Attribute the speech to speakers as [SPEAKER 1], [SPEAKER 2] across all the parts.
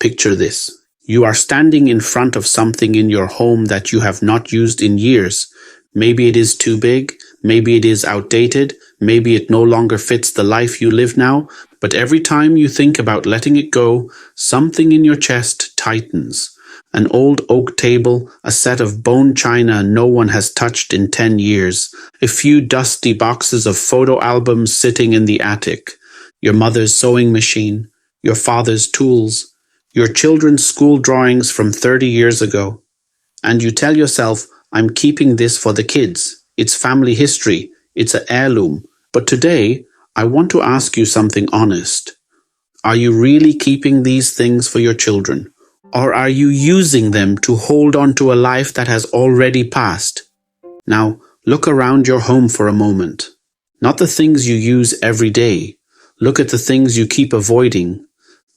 [SPEAKER 1] Picture this. You are standing in front of something in your home that you have not used in years. Maybe it is too big, maybe it is outdated, maybe it no longer fits the life you live now, but every time you think about letting it go, something in your chest tightens. An old oak table, a set of bone china no one has touched in 10 years, a few dusty boxes of photo albums sitting in the attic, your mother's sewing machine, your father's tools, your children's school drawings from 30 years ago. And you tell yourself, I'm keeping this for the kids. It's family history. It's an heirloom. But today, I want to ask you something honest. Are you really keeping these things for your children? Or are you using them to hold on to a life that has already passed? Now, look around your home for a moment. Not the things you use every day. Look at the things you keep avoiding.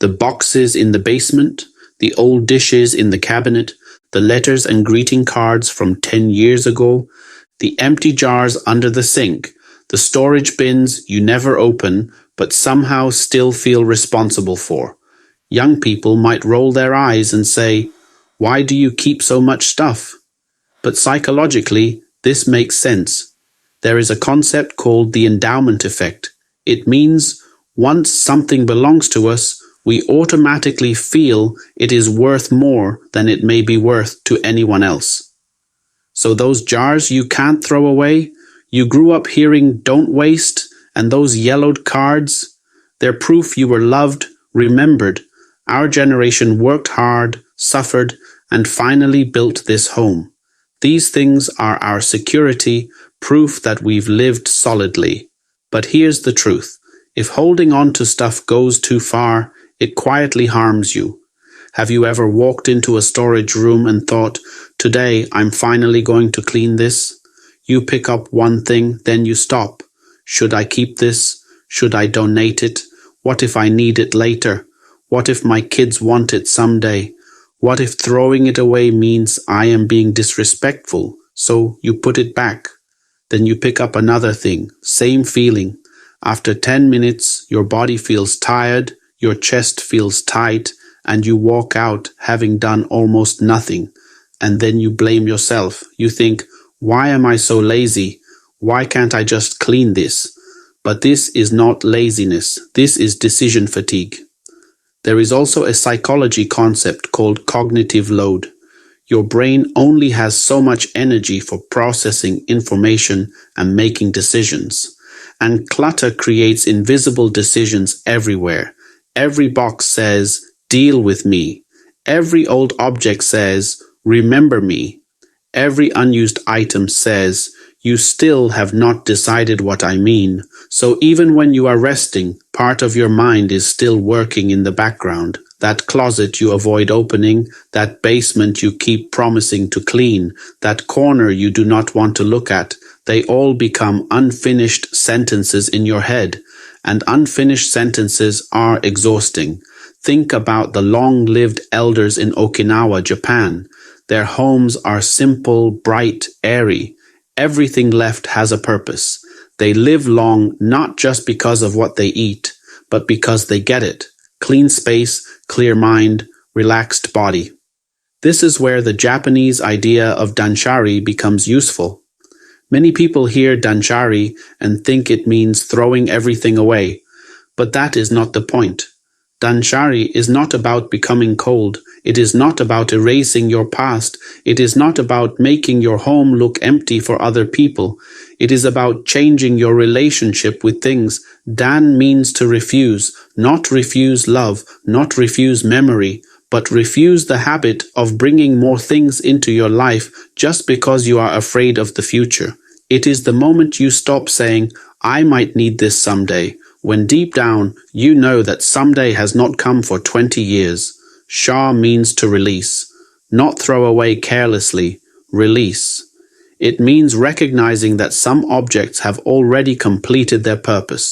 [SPEAKER 1] The boxes in the basement, the old dishes in the cabinet, the letters and greeting cards from 10 years ago, the empty jars under the sink, the storage bins you never open but somehow still feel responsible for. Young people might roll their eyes and say, "Why do you keep so much stuff?" But psychologically, this makes sense. There is a concept called the endowment effect. It means once something belongs to us, we automatically feel it is worth more than it may be worth to anyone else. So those jars you can't throw away, you grew up hearing "don't waste," and those yellowed cards, they're proof you were loved, remembered. Our generation worked hard, suffered, and finally built this home. These things are our security, proof that we've lived solidly. But here's the truth. If holding on to stuff goes too far, it quietly harms you. Have you ever walked into a storage room and thought, "Today I'm finally going to clean this"? You pick up one thing, then you stop. Should I keep this? Should I donate it? What if I need it later? What if my kids want it someday? What if throwing it away means I am being disrespectful? So you put it back. Then you pick up another thing, same feeling. After 10 minutes, your body feels tired, your chest feels tight, and you walk out having done almost nothing. And then you blame yourself. You think, "Why am I so lazy? Why can't I just clean this?" But this is not laziness. This is decision fatigue. There is also a psychology concept called cognitive load. Your brain only has so much energy for processing information and making decisions. And clutter creates invisible decisions everywhere. Every box says, "Deal with me." Every old object says, "Remember me." Every unused item says, "You still have not decided what I mean." So even when you are resting, part of your mind is still working in the background. That closet you avoid opening, that basement you keep promising to clean, that corner you do not want to look at, they all become unfinished sentences in your head. And unfinished sentences are exhausting. Think about the long-lived elders in Okinawa, Japan. Their homes are simple, bright, airy. Everything left has a purpose. They live long not just because of what they eat, but because they get it. Clean space, clear mind, relaxed body. This is where the Japanese idea of Danshari becomes useful. Many people hear Danshari and think it means throwing everything away, but that is not the point. Danshari is not about becoming cold. It is not about erasing your past. It is not about making your home look empty for other people. It is about changing your relationship with things. Dan means to refuse, not refuse love, not refuse memory, but refuse the habit of bringing more things into your life just because you are afraid of the future. It is the moment you stop saying, "I might need this someday," when deep down you know that someday has not come for 20 years. Shah means to release, not throw away carelessly, release. It means recognizing that some objects have already completed their purpose.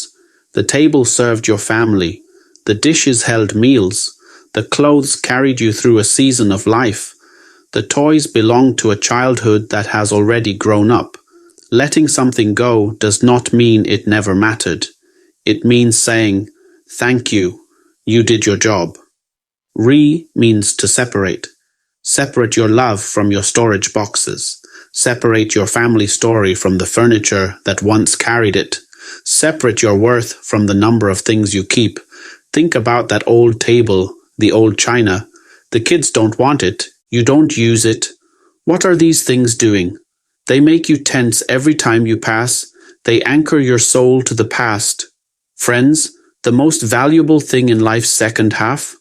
[SPEAKER 1] The table served your family, the dishes held meals, the clothes carried you through a season of life, the toys belonged to a childhood that has already grown up. Letting something go does not mean it never mattered. It means saying, "Thank you, you did your job." Re means to separate. Separate your love from your storage boxes. Separate your family story from the furniture that once carried it. Separate your worth from the number of things you keep. Think about that old table, the old china. The kids don't want it. You don't use it. What are these things doing? They make you tense every time you pass. They anchor your soul to the past. Friends, the most valuable thing in life's second half?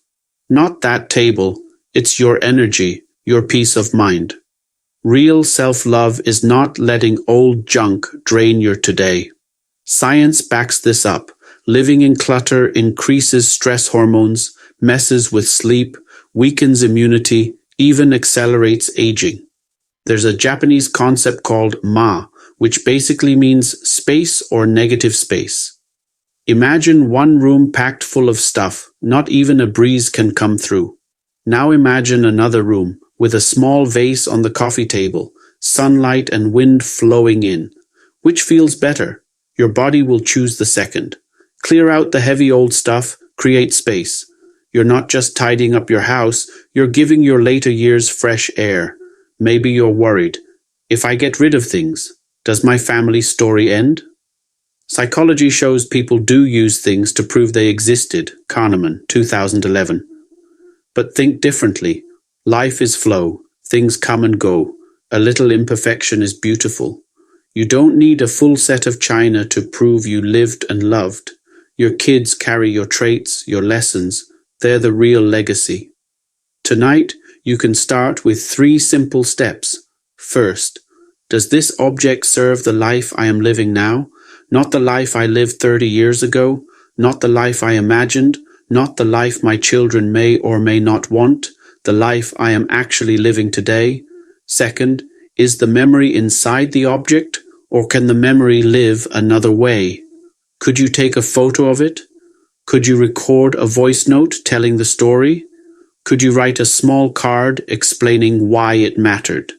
[SPEAKER 1] Not that table. It's your energy, your peace of mind. Real self-love is not letting old junk drain your today. Science backs this up. Living in clutter increases stress hormones, messes with sleep, weakens immunity, even accelerates aging. There's a Japanese concept called ma, which basically means space or negative space. Imagine one room packed full of stuff, not even a breeze can come through. Now imagine another room, with a small vase on the coffee table, sunlight and wind flowing in. Which feels better? Your body will choose the second. Clear out the heavy old stuff, create space. You're not just tidying up your house, you're giving your later years fresh air. Maybe you're worried. If I get rid of things, does my family story end? Psychology shows people do use things to prove they existed. Kahneman, 2011. But think differently. Life is flow. Things come and go. A little imperfection is beautiful. You don't need a full set of china to prove you lived and loved. Your kids carry your traits, your lessons. They're the real legacy. Tonight, you can start with 3 simple steps. First, does this object serve the life I am living now? Not the life I lived 30 years ago, not the life I imagined, not the life my children may or may not want, the life I am actually living today. Second, is the memory inside the object, or can the memory live another way? Could you take a photo of it? Could you record a voice note telling the story? Could you write a small card explaining why it mattered?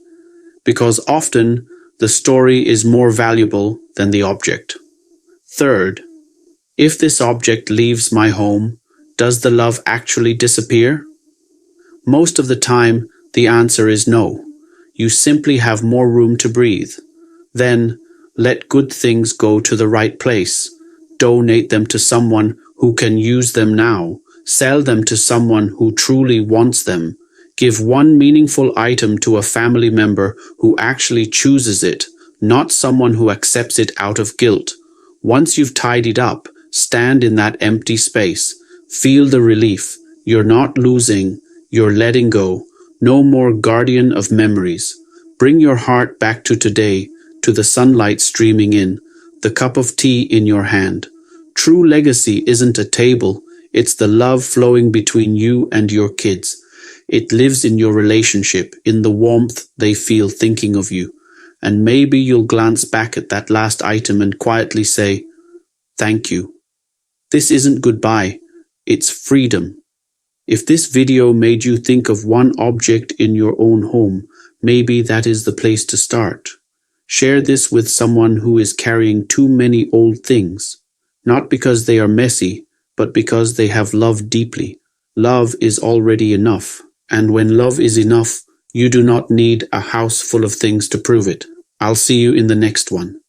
[SPEAKER 1] Because often, the story is more valuable than the object. Third, if this object leaves my home, does the love actually disappear? Most of the time, the answer is no. You simply have more room to breathe. Then, let good things go to the right place. Donate them to someone who can use them now. Sell them to someone who truly wants them. Give one meaningful item to a family member who actually chooses it, not someone who accepts it out of guilt. Once you've tidied up, stand in that empty space. Feel the relief. You're not losing, you're letting go. No more guardian of memories. Bring your heart back to today, to the sunlight streaming in, the cup of tea in your hand. True legacy isn't a table, it's the love flowing between you and your kids. It lives in your relationship, in the warmth they feel thinking of you. And maybe you'll glance back at that last item and quietly say, "Thank you." This isn't goodbye, it's freedom. If this video made you think of one object in your own home, maybe that is the place to start. Share this with someone who is carrying too many old things, not because they are messy, but because they have loved deeply. Love is already enough, and when love is enough, you do not need a house full of things to prove it. I'll see you in the next one.